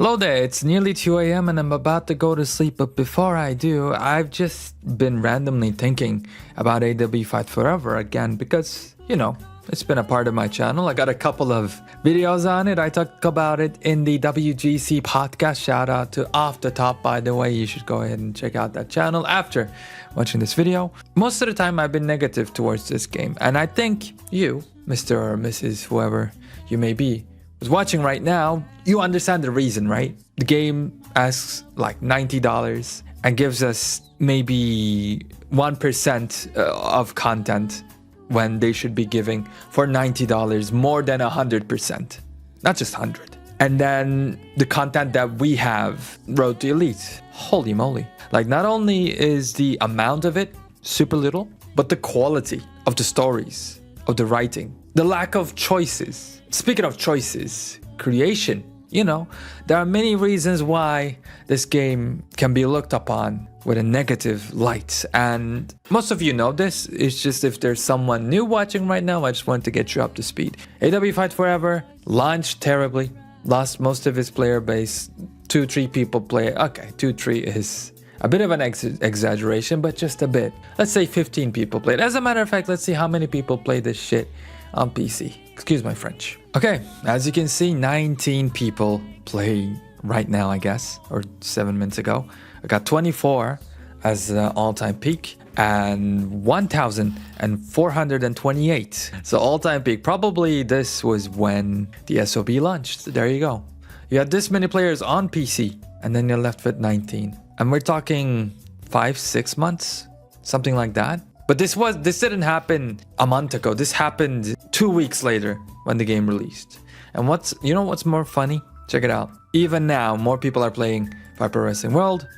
Hello there, it's nearly 2 a.m. and I'm about to go to sleep, but before I do, I've just been randomly thinking about AEW Fight Forever again because, it's been a part of my channel. I got a couple of videos on it. I talk about it in the WGC podcast. Shout out to Off the Top, by the way. You should go ahead and check out that channel after watching this video. Most of the time, I've been negative towards this game, and I think you, Mr. or Mrs. whoever you may be, who's watching right now, you understand the reason, right? The game asks like $90 and gives us maybe 1% of content when they should be giving for $90 more than 100%, not just 100. And then the content that we have, Road to Elite, holy moly. Like, not only is the amount of it super little, but the quality of the stories, of the writing, the lack of choices. Speaking of choices, creation, there are many reasons why this game can be looked upon with a negative light. And most of you know this. It's just if there's someone new watching right now, I just want to get you up to speed. AEW Fight Forever launched terribly, lost most of its player base. 2-3 people play. Okay, 2-3 is a bit of an exaggeration, but just a bit. Let's say 15 people played. As a matter of fact, let's see how many people play this shit on PC. Excuse my French. Okay, as you can see, 19 people play right now, I guess, or 7 minutes ago. I got 24 as the all-time peak and 1,428. So all-time peak. Probably this was when the SOB launched. There you go. You had this many players on PC and then you're left with 19. And we're talking 5-6 months, something like that. But this didn't happen a month ago. This happened 2 weeks later when the game released. And what's more funny? Check it out. Even now, more people are playing Fight Pro Wrestling World.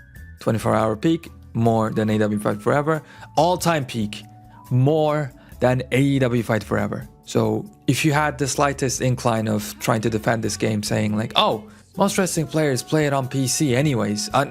24-hour peak, more than AEW Fight Forever. All-time peak, more than AEW Fight Forever. So if you had the slightest incline of trying to defend this game, saying like, oh, most wrestling players play it on PC anyways. on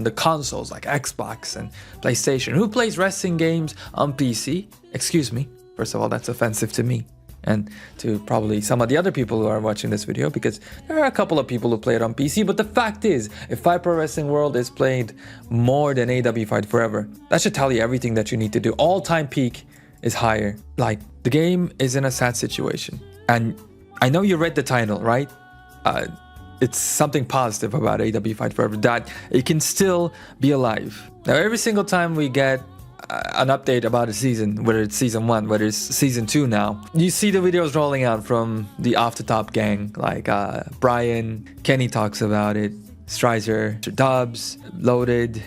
the consoles like Xbox and PlayStation. Who plays wrestling games on PC? Excuse me. First of all, that's offensive to me and to probably some of the other people who are watching this video, because there are a couple of people who play it on PC. But the fact is, if Fight Pro Wrestling World is played more than AEW Fight Forever, that should tell you everything that you need to do. All-time peak is higher. Like, the game is in a sad situation. And I know you read the title, right? It's something positive about AEW Fight Forever, that it can still be alive. Now, every single time we get an update about a season, whether it's season 1, whether it's season 2 now, you see the videos rolling out from the Off the Top gang, like Brian, Kenny talks about it, Strizer, Dubs, Loaded,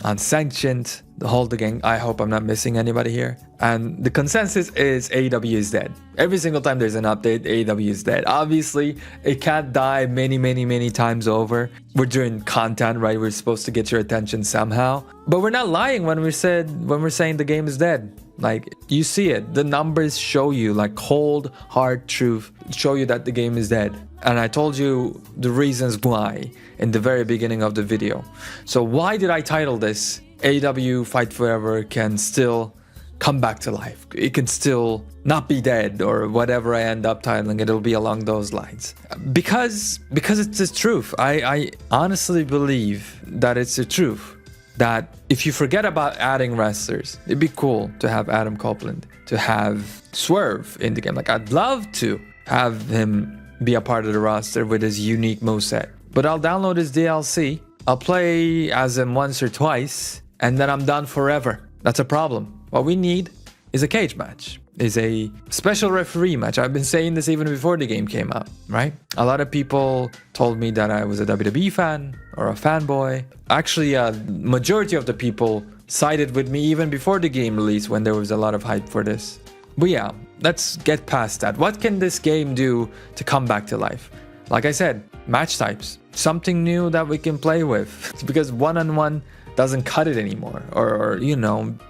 Unsanctioned, the whole gang. I hope I'm not missing anybody here. And the consensus is AEW is dead. Every single time there's an update, AEW is dead. Obviously, it can't die many times over. We're doing content, right? We're supposed to get your attention somehow. But we're not lying when we're saying the game is dead. Like, you see it. The numbers show you, like, cold, hard truth, show you that the game is dead. And I told you the reasons why in the very beginning of the video. So why did I title this AEW Fight Forever can still come back to life? It can still not be dead, or whatever I end up titling it, it'll be along those lines. Because it's the truth. I honestly believe that it's the truth. That if you forget about adding wrestlers, it'd be cool to have Adam Copeland, to have Swerve in the game. Like, I'd love to have him be a part of the roster with his unique moveset. But I'll download his DLC, I'll play as him once or twice, and then I'm done forever. That's a problem. What we need is a cage match, is a special referee match. I've been saying this even before the game came out, right? A lot of people told me that I was a WWE fan or a fanboy. Actually, a majority of the people sided with me even before the game released, when there was a lot of hype for this. But yeah, let's get past that. What can this game do to come back to life? Like I said, match types. Something new that we can play with. Because one-on-one doesn't cut it anymore. Or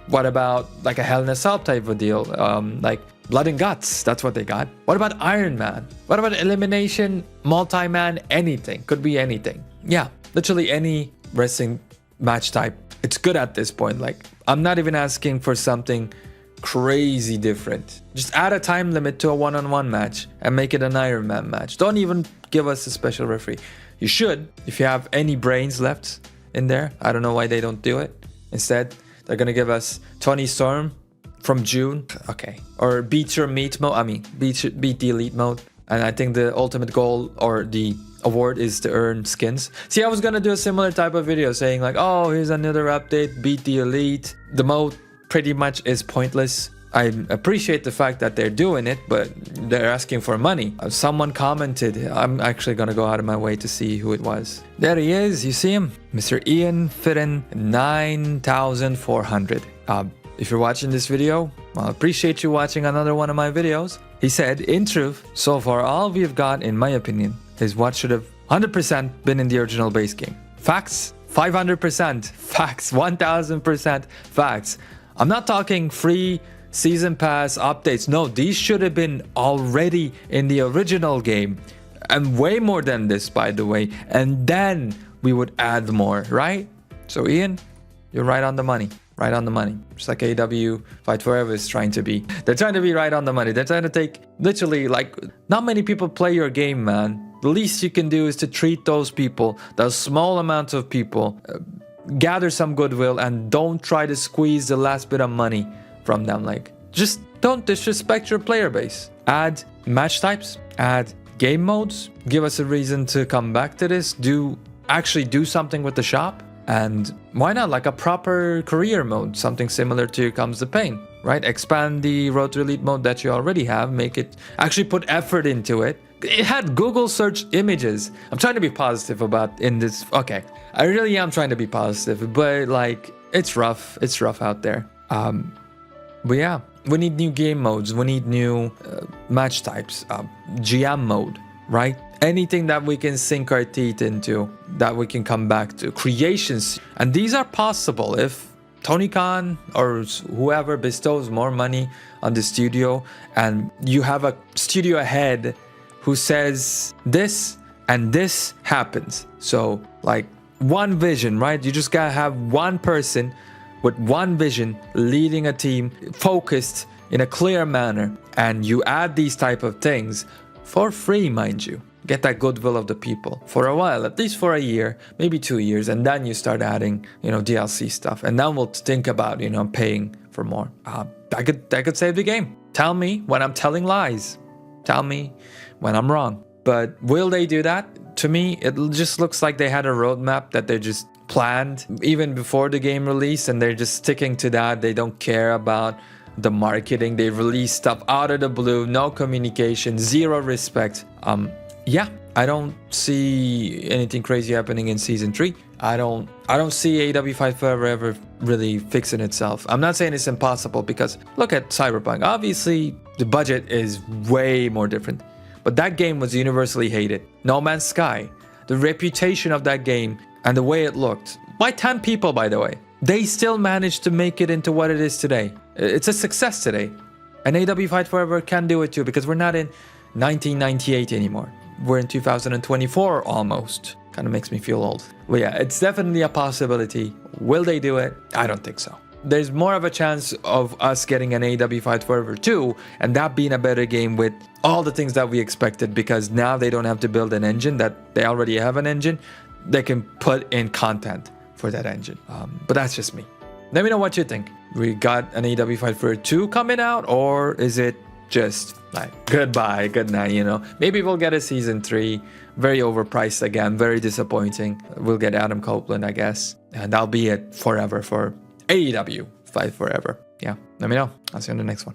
what about like a Hell in a Cell type of deal? Like Blood and Guts, that's what they got. What about Iron Man? What about Elimination, Multi-Man, anything? Could be anything. Yeah, literally any wrestling match type. It's good at this point. Like, I'm not even asking for something crazy different. Just add a time limit to a one-on-one match and make it an Iron Man match. Don't even give us a special referee. You should, if you have any brains left in there. I don't know why they don't do it. Instead, they're gonna give us Tony Storm from June. Okay. Or beat your meat mode. I mean, beat the elite mode. And I think the ultimate goal or the award is to earn skins. See, I was gonna do a similar type of video saying like, oh, here's another update, beat the elite. The mode pretty much is pointless. I appreciate the fact that they're doing it, but they're asking for money. Someone commented, I'm actually gonna go out of my way to see who it was. There he is, you see him? Mr. Ian Fitton, 9,400. If you're watching this video, I appreciate you watching another one of my videos. He said, in truth, so far all we've got, in my opinion, is what should have 100% been in the original base game. Facts, 500%. Facts, 1000% facts. I'm not talking free season pass updates. No, these should have been already in the original game. And way more than this, by the way. And then we would add more, right? So Ian, you're right on the money. Right on the money. Just like AEW Fight Forever is trying to be. They're trying to be right on the money. They're trying to take, literally, like, not many people play your game, man. The least you can do is to treat those people, those small amounts of people, gather some goodwill, and don't try to squeeze the last bit of money from them. Like, just don't disrespect your player base. Add match types, add game modes, give us a reason to come back to this, actually do something with the shop. And why not like a proper career mode, something similar to Here Comes the Pain, right? Expand the Road to Elite mode that you already have, make it, actually put effort into it. It had Google search images. I'm trying to be positive about in this. Okay, I really am trying to be positive, but like, it's rough out there. But yeah, we need new game modes, we need new match types, GM mode, right? Anything that we can sink our teeth into, that we can come back to. Creations. And these are possible if Tony Khan or whoever bestows more money on the studio, and you have a studio head who says this and this happens. So like one vision, right? You just gotta have one person with one vision leading a team, focused in a clear manner. And you add these type of things for free, mind you. Get that goodwill of the people for a while, at least for a year, maybe 2 years, and then you start adding, DLC stuff, and then we'll think about, paying for more. That could save the game. Tell me when I'm telling lies. Tell me when I'm wrong. But will they do that? To me, it just looks like they had a roadmap that they just planned even before the game release, and they're just sticking to that. They don't care about the marketing. They release stuff out of the blue, no communication, zero respect. Yeah, I don't see anything crazy happening in season 3. I don't see AEW Fight Forever ever really fixing itself. I'm not saying it's impossible, because look at Cyberpunk. Obviously, the budget is way more different, but that game was universally hated. No Man's Sky, the reputation of that game and the way it looked. By 10 people, by the way. They still managed to make it into what it is today. It's a success today. And AEW Fight Forever can do it too, because we're not in 1998 anymore. We're in 2024 almost. Kind of makes me feel old. But yeah, it's definitely a possibility. Will they do it? I don't think so. There's more of a chance of us getting an AEW Fight Forever 2, and that being a better game with all the things that we expected, because now they don't have to build an engine, that they already have an engine. They can put in content for that engine. But that's just me. Let me know what you think. We got an AEW Fight Forever 2 coming out, or is it just like goodbye, good night, Maybe we'll get a season 3. Very overpriced again, very disappointing. We'll get Adam Copeland, I guess. And that'll be it forever for AEW Fight Forever. Yeah, let me know. I'll see you on the next one.